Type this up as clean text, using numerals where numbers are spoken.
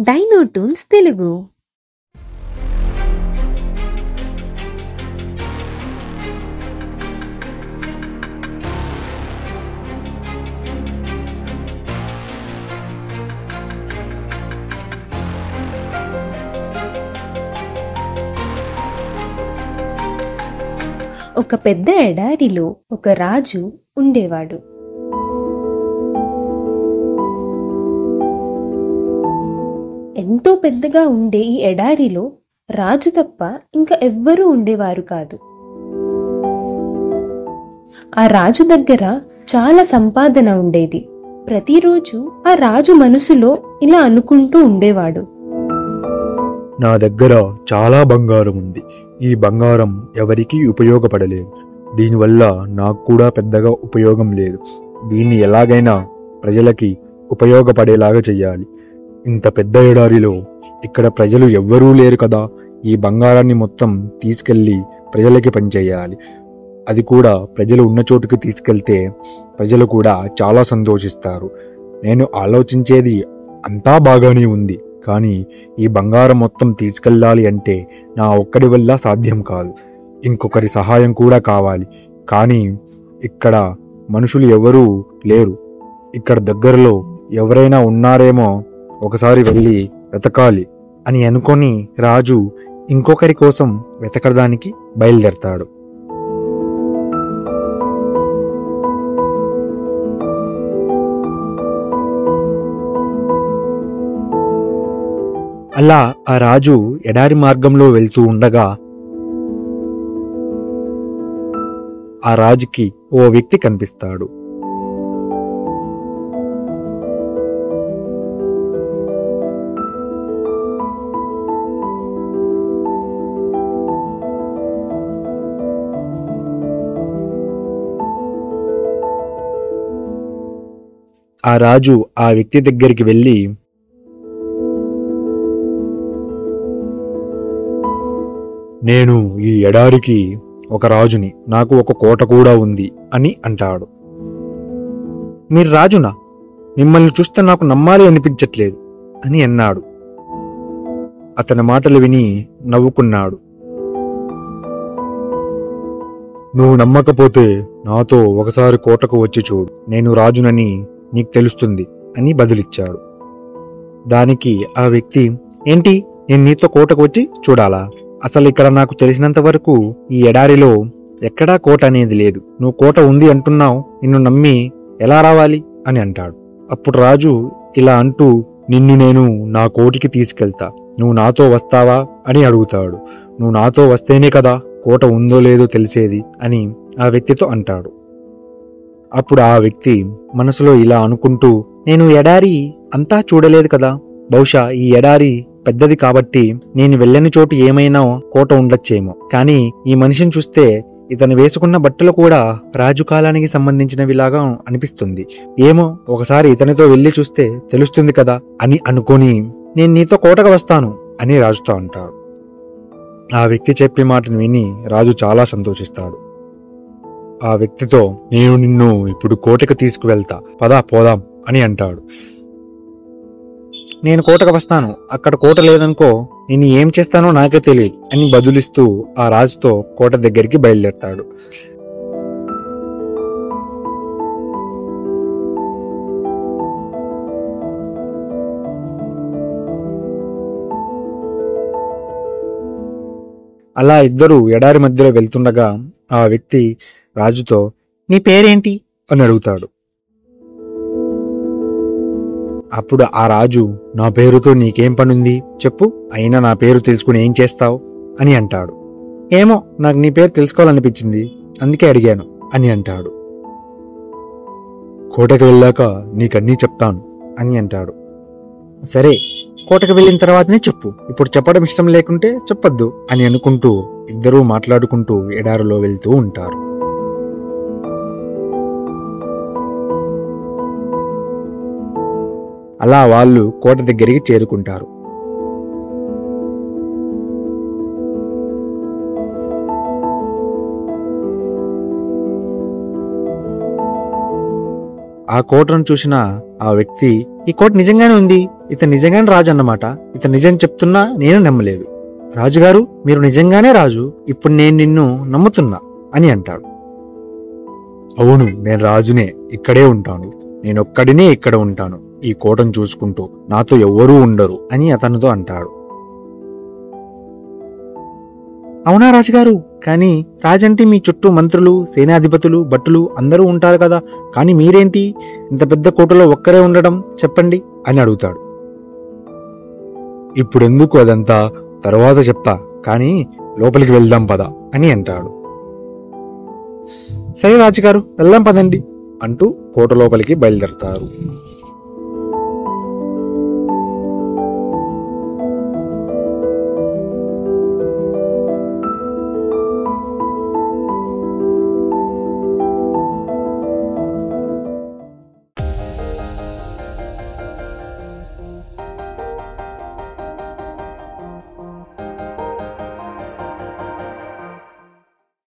డైనోటూన్స్ తెలుగు. ఒక పెద్ద ఎడారిలో ఒక రాజు ఉండేవాడు. ఎంతో పెద్దగా ఉండే ఈ ఎడారిలో రాజు తప్ప ఇంకా ఎవ్వరూ ఉండేవారు కాదు. ఆ రాజు దగ్గర చాలా సంపాదన ఉండేది. ప్రతిరోజు ఆ రాజు మనసులో ఇలా అనుకుంటూ ఉండేవాడు, నా దగ్గర చాలా బంగారం ఉంది. ఈ బంగారం ఎవరికీ ఉపయోగపడలేదు. దీనివల్ల నాకు కూడా పెద్దగా ఉపయోగం లేదు. దీన్ని ఎలాగైనా ప్రజలకి ఉపయోగపడేలాగా చెయ్యాలి. ఇంత పెద్ద ఎడారిలో ఇక్కడ ప్రజలు ఎవ్వరూ లేరు కదా. ఈ బంగారాన్ని మొత్తం తీసుకెళ్ళి ప్రజలకి పనిచేయాలి. అది కూడా ప్రజలు ఉన్న చోటుకి తీసుకెళ్తే ప్రజలు కూడా చాలా సంతోషిస్తారు. నేను ఆలోచించేది అంతా బాగానే ఉంది, కానీ ఈ బంగారం మొత్తం తీసుకెళ్ళాలి అంటే నా ఒక్కడి వల్ల సాధ్యం కాదు. ఇంకొకరి సహాయం కూడా కావాలి. కానీ ఇక్కడ మనుషులు ఎవరూ లేరు. ఇక్కడ దగ్గరలో ఎవరైనా ఉన్నారేమో ఒకసారి వెళ్ళి వెతకాలి అని అనుకొని రాజు ఇంకొకరి కోసం వెతకడానికి బయలుదేరతాడు. అలా ఆ రాజు ఎడారి మార్గంలో వెళ్తూ ఉండగా ఆ రాజుకి ఓ వ్యక్తి కనిపిస్తాడు. ఆ రాజు ఆ వ్యక్తి దగ్గరికి వెళ్ళి, నేను ఈ ఎడారికి ఒక రాజుని, నాకు ఒక కోట కూడా ఉంది అని అంటాడు. మీరు రాజునా? మిమ్మల్ని చూస్తే నాకు నమ్మాలి అనిపించట్లేదు అని అన్నాడు. అతని మాటలు విని నవ్వుకున్నాడు. నువ్వు నమ్మకపోతే నాతో ఒకసారి కోటకు వచ్చి చూడు, నేను రాజునని నీకు తెలుస్తుంది అని బదులిచ్చాడు. దానికి ఆ వ్యక్తి, ఏంటి, నేను నీతో కోటకు వచ్చి చూడాలా? అసలు ఇక్కడ నాకు తెలిసినంత వరకు ఈ ఎడారిలో ఎక్కడా కోట అనేది లేదు. నువ్వు కోట ఉంది అంటున్నావు, నిన్ను నమ్మి ఎలా రావాలి అని అంటాడు. అప్పుడు రాజు ఇలా అంటూ, నిన్ను నేను నా కోటికి తీసుకెళ్తా, నువ్వు నాతో వస్తావా అని అడుగుతాడు. నువ్వు నాతో వస్తేనే కదా కోట ఉందో లేదో తెలిసేది అని ఆ వ్యక్తితో అంటాడు. అప్పుడు ఆ వ్యక్తి మనసులో ఇలా అనుకుంటూ, నేను ఎడారి అంతా చూడలేదు కదా, బహుశా ఈ ఎడారి పెద్దది కాబట్టి నేను వెళ్ళని చోటు ఏమైనా కోట ఉండొచ్చేమో. కానీ ఈ మనిషిని చూస్తే ఇతను వేసుకున్న బట్టలు కూడా రాజు కాలానికి సంబంధించినవిలాగా అనిపిస్తుంది. ఏమో, ఒకసారి ఇతనితో వెళ్లి చూస్తే తెలుస్తుంది కదా అని అనుకొని, నేను నీతో కోటకు వస్తాను అని రాజుతో అంటాడు. ఆ వ్యక్తి చెప్పే మాటను విని రాజు చాలా సంతోషిస్తాడు. ఆ వ్యక్తితో, నేను నిన్ను ఇప్పుడు కోటకు తీసుకువెళ్తా, పదా పోదాం అని అంటాడు. నేను కోటకు వస్తాను, అక్కడ కోట లేదనుకో నేను ఏం చేస్తానో నాకే తెలియదు అని బదులిస్తూ ఆ రాజుతో కోట దగ్గరికి బయలుదేరతాడు. అలా ఇద్దరు ఎడారి మధ్యలో వెళ్తుండగా ఆ వ్యక్తి రాజుతో, నీ పేరేంటి అని అడుగుతాడు. అప్పుడు ఆ రాజు, నా పేరుతో నీకేం పనుంది చెప్పు, అయినా నా పేరు తెలుసుకుని ఏం చేస్తావు అని అంటాడు. ఏమో, నాకు నీ పేరు తెలుసుకోవాలనిపించింది, అందుకే అడిగాను అని అంటాడు. కోటకు వెళ్ళాక నీకన్నీ చెప్తాను అని అంటాడు. సరే, కోటకు వెళ్ళిన తర్వాతనే చెప్పు, ఇప్పుడు చెప్పడం ఇష్టం లేకుంటే చెప్పొద్దు అని అనుకుంటూ ఇద్దరూ మాట్లాడుకుంటూ ఎడారిలో వెళ్తూ ఉంటారు. అలా వాళ్ళు కోట దగ్గరికి చేరుకుంటారు. ఆ కోటను చూసిన ఆ వ్యక్తి, ఈ కోట నిజంగానే ఉంది, ఇతను నిజంగానే రాజు అన్నమాట, ఇతను నిజం చెప్తున్నా నేను నమ్మలేదు. రాజుగారు, మీరు నిజంగానే రాజు, ఇప్పుడు నేను నిన్ను నమ్ముతున్నా అని అంటాడు. అవును, నేను రాజునే, ఇక్కడే ఉంటాను, నేనొక్కడినే ఇక్కడ ఉంటాను, ఈ కోటను చూసుకుంటూ, నాతో ఎవ్వరూ ఉండరు అని అతనితో అంటాడు. అవునా రాజుగారు, కానీ రాజంటే మీ చుట్టూ మంత్రులు, సేనాధిపతులు, భటులు అందరూ ఉంటారు కదా, కానీ మీరేంటి ఇంత పెద్ద కోటలో ఒక్కరే ఉండడం, చెప్పండి అని అడుగుతాడు. ఇప్పుడెందుకు అదంతా, తరువాత చెప్తా, కానీ లోపలికి వెళ్దాం పద అని అంటాడు. సరే రాజుగారు, వెళ్దాం పదండి అంటూ కోట లోపలికి బయలుదేరతారు.